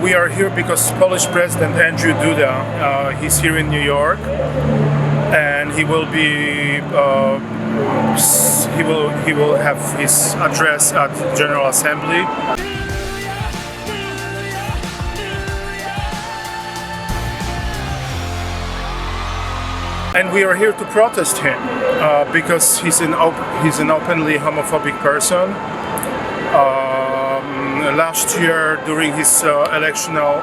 We are here because Polish President Andrzej Duda, he's here in New York, and he will have his address at General Assembly. And we are here to protest him because he's an openly homophobic person. Last year, during his electional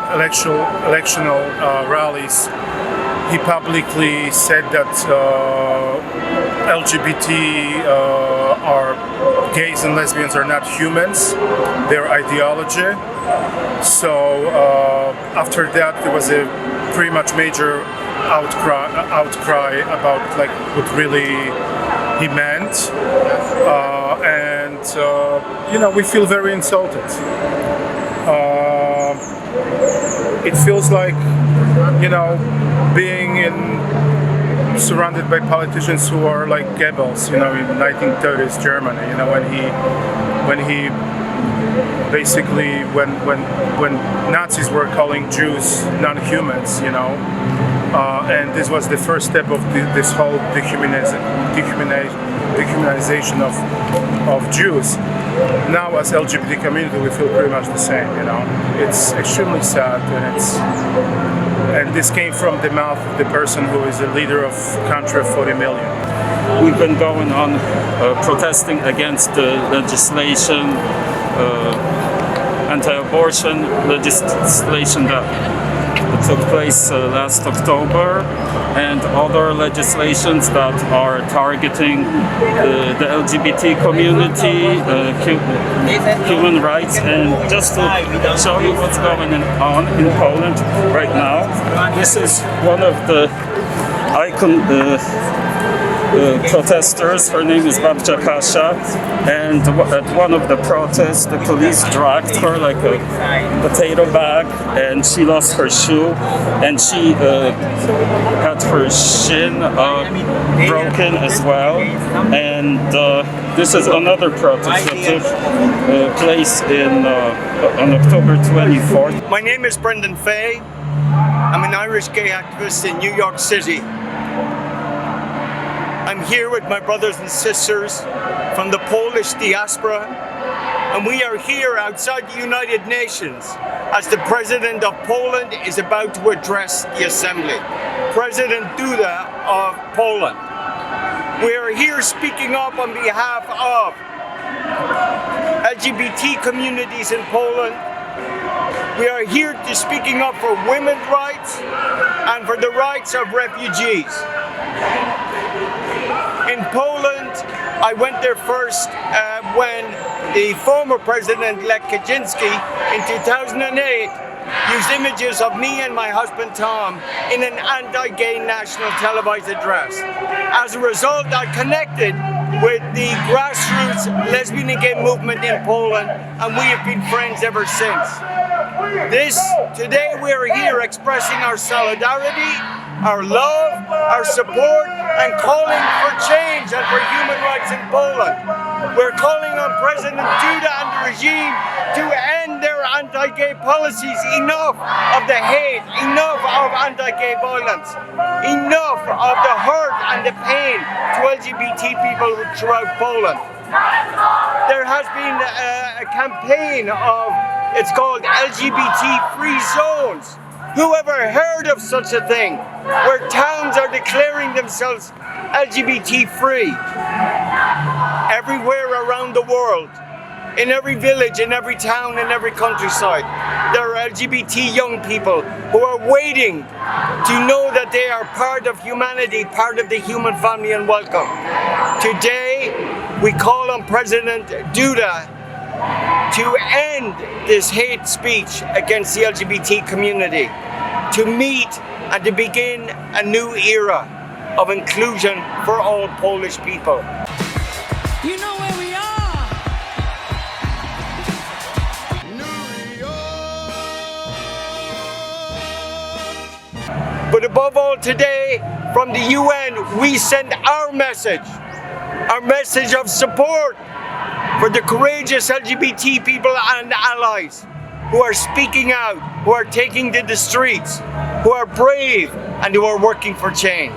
rallies, he publicly said that LGBT gays and lesbians are not humans; they're ideology. So after that, there was a pretty much major outcry about like what really he meant, and we feel very insulted. It feels like being surrounded by politicians who are like Goebbels, in 1930s Germany. When he basically when Nazis were calling Jews non-humans, and this was the first step of this whole dehumanization of Jews. Now, as LGBT community, we feel pretty much the same. It's extremely sad, and this came from the mouth of the person who is a leader of a country of 40 million. We've been going on protesting against the legislation, anti-abortion legislation that took place last October, and other legislations that are targeting the LGBT community, human rights. And just to show you what's going on in Poland right now, this is one of the icon protesters. Her name is Babcia Kasia, and at one of the protests the police dragged her like a potato bag, and she lost her shoe, and she had her shin broken as well. And this is another protest that took place on October 24th. My name is Brendan Fay. I'm an Irish gay activist in New York City. I'm here with my brothers and sisters from the Polish diaspora, and we are here outside the United Nations as the President of Poland is about to address the Assembly. President Duda of Poland. We are here speaking up on behalf of LGBT communities in Poland. We are here to speaking up for women's rights and for the rights of refugees. In Poland, I went there first when the former President-elect Kaczynski in 2008 used images of me and my husband Tom in an anti-gay national televised address. As a result, I connected with the grassroots lesbian and gay movement in Poland, and we have been friends ever since. Today we are here expressing our solidarity, our love, our support, and calling for change and for human rights in Poland. We're calling on President Duda and the regime to end their anti-gay policies. Enough of the hate, enough of anti-gay violence, enough of the hurt and the pain to LGBT people throughout Poland. There has been a campaign it's called LGBT-free zones. Who ever heard of such a thing? Where towns are declaring themselves LGBT-free. Everywhere around the world, in every village, in every town, in every countryside, there are LGBT young people who are waiting to know that they are part of humanity, part of the human family, and welcome. Today, we call on President Duda to end this hate speech against the LGBT community, to meet and to begin a new era of inclusion for all Polish people. You know where we are! New York! But above all today, from the UN, we send our message of support for the courageous LGBT people and allies who are speaking out, who are taking to the streets, who are brave and who are working for change.